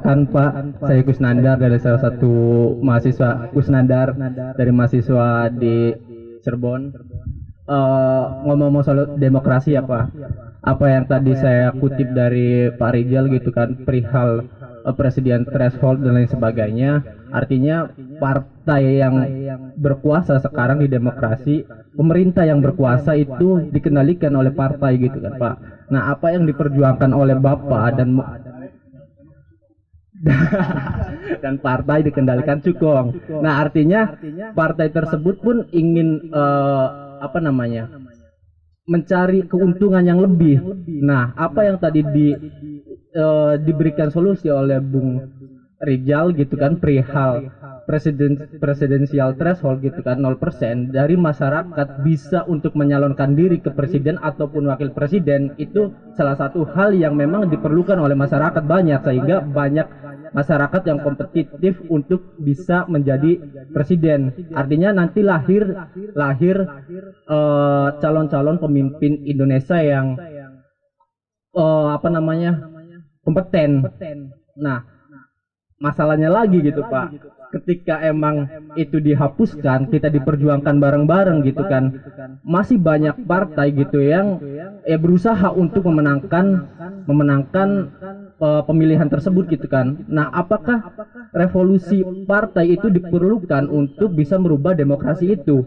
perkenalkan Pak, saya Kusnandar dari salah satu mahasiswa Kusnandar dari mahasiswa di Cirebon. Ngomong-ngomong soal demokrasi ya Pak, apa yang tadi saya kutip dari Pak Rijal gitu kan, perihal presiden threshold dan lain sebagainya, artinya partai yang berkuasa sekarang di demokrasi, pemerintah yang berkuasa itu dikendalikan oleh partai gitu kan Pak. Nah, apa yang diperjuangkan oleh Bapak dan partai dikendalikan cukong. Nah, artinya partai tersebut pun ingin apa namanya? Mencari keuntungan yang lebih. Nah, apa yang tadi diberikan solusi oleh Bung Rizal gitu kan, perihal presidensial threshold gitu kan, 0% dari masyarakat bisa untuk menyalonkan diri ke presiden ataupun wakil presiden, itu salah satu hal yang memang diperlukan oleh masyarakat banyak, sehingga banyak masyarakat yang kompetitif untuk bisa menjadi presiden. Artinya nanti lahir calon-calon pemimpin Indonesia yang apa namanya, kompeten. Nah, masalahnya lagi gitu Pak, ketika emang itu dihapuskan, kita diperjuangkan bareng-bareng gitu kan, masih banyak partai gitu yang berusaha untuk memenangkan pemilihan tersebut gitu kan. Nah, apakah revolusi partai itu diperlukan untuk bisa merubah demokrasi itu?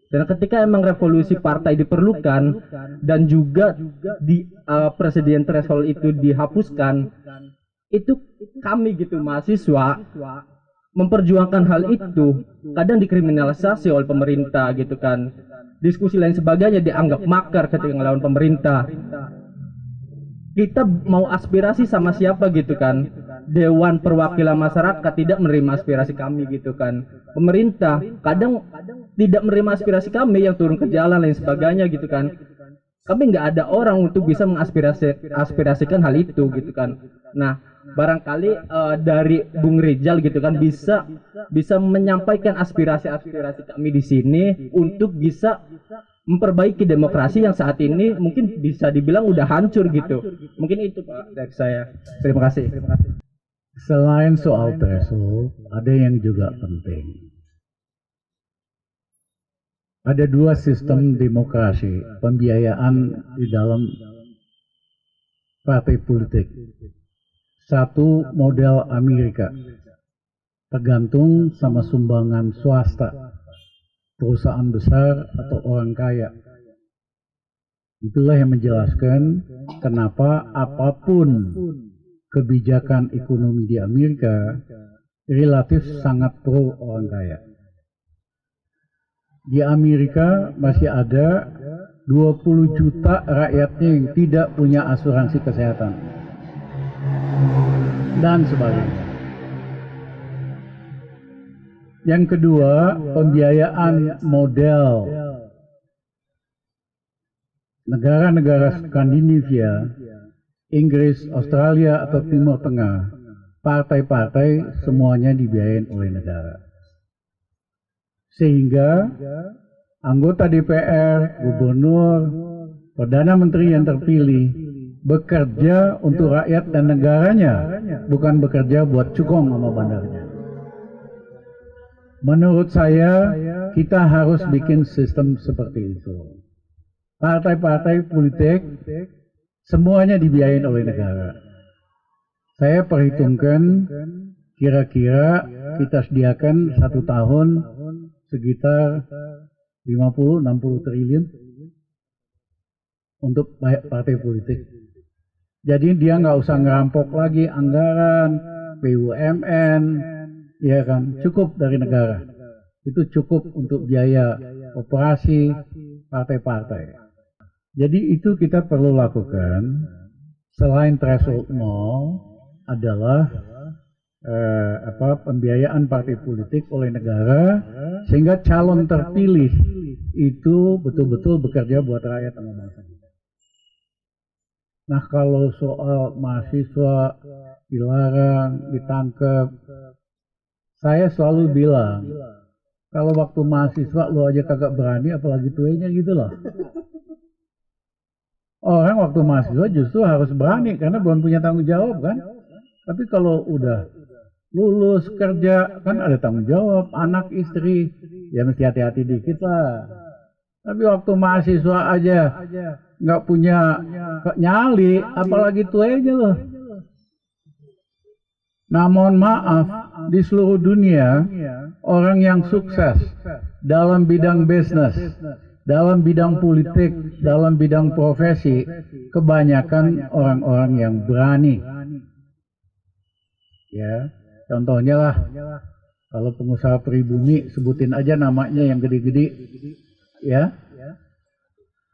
Dan ketika emang revolusi partai diperlukan dan juga di presiden threshold itu dihapuskan, itu kami gitu mahasiswa memperjuangkan hal itu kadang dikriminalisasi oleh pemerintah gitu kan, diskusi lain sebagainya dianggap makar ketika ngelawan pemerintah. Kita mau aspirasi sama siapa gitu kan, Dewan Perwakilan Masyarakat tidak menerima aspirasi kami gitu kan, pemerintah kadang tidak menerima aspirasi kami yang turun ke jalan lain sebagainya gitu kan. Kami nggak ada orang untuk bisa mengaspirasikan hal itu gitu kan. Nah, barangkali dari Bung Rizal gitu kan bisa menyampaikan aspirasi-aspirasi kami di sini untuk bisa memperbaiki demokrasi yang saat ini mungkin bisa dibilang udah hancur gitu. Mungkin itu Pak dari saya. Terima kasih. Selain soal threshold, ada yang juga penting. Ada dua sistem demokrasi, pembiayaan di dalam partai politik. Satu model Amerika, tergantung sama sumbangan swasta, perusahaan besar atau orang kaya. Itulah yang menjelaskan kenapa apapun kebijakan ekonomi di Amerika relatif sangat pro orang kaya. Di Amerika masih ada 20 juta rakyatnya yang tidak punya asuransi kesehatan dan sebagainya. Yang kedua, pembiayaan model negara-negara Skandinavia, Inggris, Australia atau Timur Tengah, partai-partai semuanya dibiayain oleh negara. Sehingga anggota DPR, gubernur, perdana menteri yang terpilih bekerja untuk rakyat dan negaranya, bukan bekerja buat cukong sama bandarnya. Menurut saya, kita harus bikin sistem seperti itu. Partai-partai politik semuanya dibiayain oleh negara. Saya perhitungkan kira-kira kita sediakan 1 tahun sekitar 50-60 triliun untuk partai politik. Jadi dia nggak usah ngerampok lagi anggaran BUMN, ya kan, cukup dari negara. Itu cukup untuk biaya operasi partai-partai. Jadi itu kita perlu lakukan. Selain threshold 0 adalah pembiayaan partai politik oleh negara, sehingga calon terpilih itu betul-betul bekerja buat rakyat sama bangsa kita. Nah, kalau soal mahasiswa dilarang, ditangkap, saya selalu bilang, kalau waktu mahasiswa lo aja kagak berani, apalagi tuanya gitu loh. Orang waktu mahasiswa justru harus berani karena belum punya tanggung jawab kan. Tapi kalau udah lulus kerja kan ada tanggung jawab, anak istri, ya mesti hati-hati dikit lah. Tapi waktu mahasiswa aja nggak punya nyali, apalagi tuanya loh. Nah, mohon maaf, di seluruh dunia orang yang sukses dalam bidang bisnis, dalam bidang politik, dalam bidang profesi, kebanyakan orang-orang yang berani. Ya, contohnya lah, kalau pengusaha pribumi, sebutin aja namanya yang gede-gede, ya.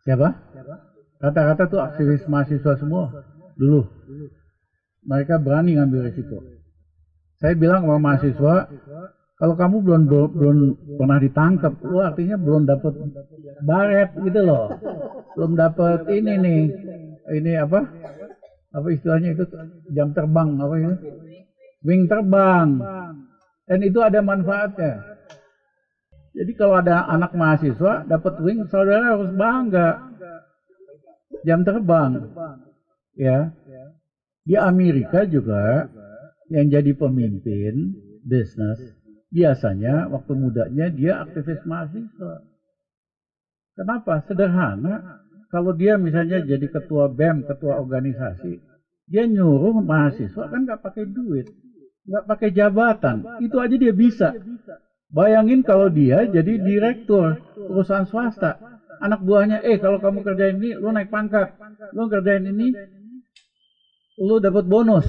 Siapa? Kata-kata tuh aktivis mahasiswa semua dulu. Mereka berani ngambil risiko. Saya bilang sama mahasiswa, kalau kamu belum pernah ditangkap, lu artinya belum dapat baret gitu loh, belum dapat ini nih, ini apa istilahnya itu jam terbang apa itu, wing terbang, dan itu ada manfaatnya. Jadi kalau ada anak mahasiswa dapat wing, saudara harus bangga, jam terbang, ya. Di Amerika juga yang jadi pemimpin bisnis biasanya waktu mudanya dia aktivis mahasiswa. Kenapa? Sederhana. Kalau dia misalnya jadi ketua BEM, ketua organisasi, dia nyuruh mahasiswa kan nggak pakai duit, nggak pakai jabatan, itu aja dia bisa. Bayangin kalau dia jadi direktur perusahaan swasta, anak buahnya, kalau kamu kerjain ini, lu naik pangkat, lu kerjain ini, lu dapat bonus.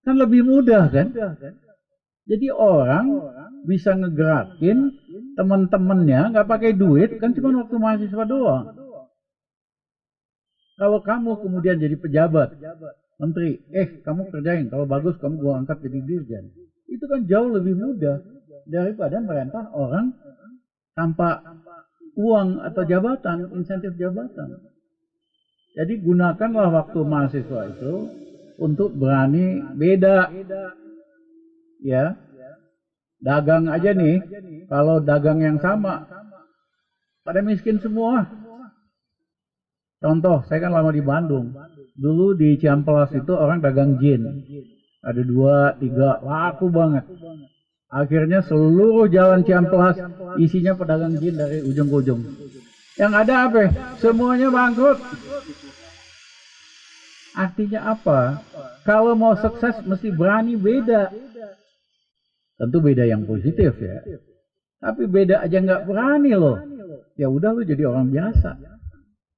Kan lebih mudah kan? Jadi orang bisa ngegerakin teman-temannya nggak pakai duit, kan cuma waktu mahasiswa doang. Kalau kamu kemudian jadi pejabat, menteri, kamu kerjain, kalau bagus kamu gua angkat jadi dirjen. Itu kan jauh lebih mudah daripada merentah orang tanpa uang atau jabatan, insentif jabatan. Jadi gunakanlah waktu mahasiswa itu untuk berani beda, ya. Dagang aja nih, kalau dagang yang sama, pada miskin semua. Contoh, saya kan lama di Bandung. Dulu di Ciamplas itu orang dagang gin. Ada 2, 3, laku banget. Akhirnya seluruh jalan Ciamplas isinya pedagang gin dari ujung ke ujung. Yang ada apa? Semuanya bangkrut. Artinya apa? Kalau mau sukses mesti berani beda. Tentu beda yang positif ya. Tapi beda aja nggak berani loh. Ya udah lu jadi orang biasa.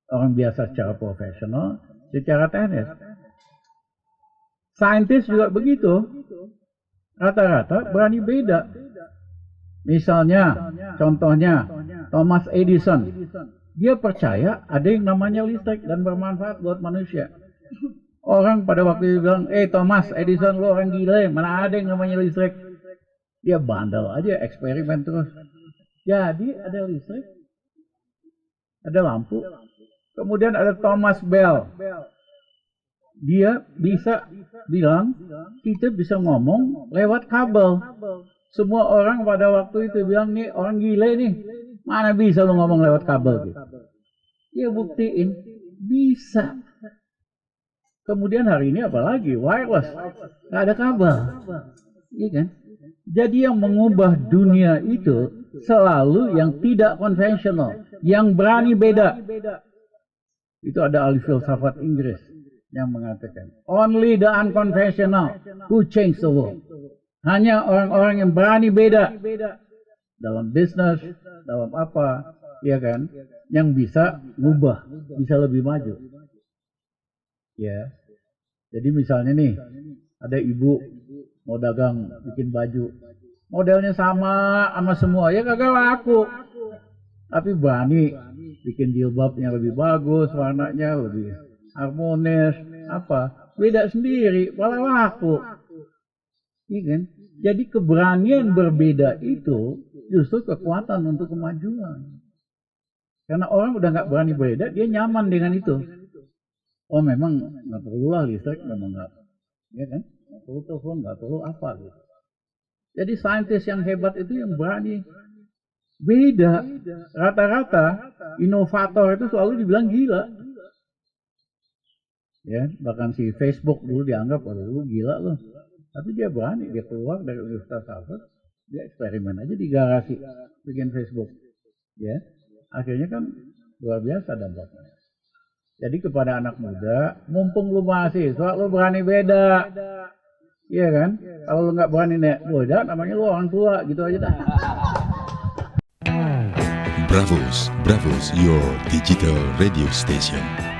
Orang biasa secara profesional, secara teknis. Saintis juga begitu. Rata-rata berani beda. Misalnya, contohnya Thomas Edison. Dia percaya ada yang namanya listrik dan bermanfaat buat manusia. Orang pada waktu itu bilang, Thomas Edison lu orang gila, mana ada yang namanya listrik. Dia bandel aja, eksperimen terus. Jadi ada listrik, ada lampu. Kemudian ada Thomas Bell. Dia bisa bilang, kita bisa ngomong lewat kabel. Semua orang pada waktu itu bilang, nih orang gila nih, mana bisa lu ngomong lewat kabel gitu. Dia buktiin, bisa. Kemudian hari ini apalagi wireless, nggak ada kabel, iya kan? Jadi yang mengubah dunia itu selalu yang tidak konvensional, yang berani beda. Itu ada ahli filsafat Inggris yang mengatakan, only the unconventional who change the world. Hanya orang-orang yang berani beda dalam bisnis, dalam apa, ya kan, yang bisa ngubah, bisa lebih maju. Ya, jadi misalnya nih, ada ibu mau dagang bikin baju, modelnya sama semua, ya kagak laku. Tapi berani bikin jilbab yang lebih bagus, warnanya lebih harmonis, apa, beda sendiri, malah laku. Iya kan? Jadi keberanian berbeda itu justru kekuatan untuk kemajuan. Karena orang udah nggak berani beda, dia nyaman dengan itu. Oh memang nggak perlu lah listrik, memang nggak, ya kan? Nggak perlu telepon, nggak perlu apa gitu. Jadi saintis yang hebat itu yang berani beda. Rata-rata inovator itu selalu dibilang gila. Ya, bahkan si Facebook dulu dianggap, waduh lu gila loh. Tapi dia berani, dia keluar dari Universitas Harvard, dia eksperimen aja di garasi, bikin Facebook. Ya, akhirnya kan luar biasa dampaknya. Jadi kepada anak muda, mumpung lu mahasiswa, lu berani beda. Iya kan? Kalau lu nggak berani beda, namanya lu orang tua, gitu aja dah. Bravos, your digital radio station.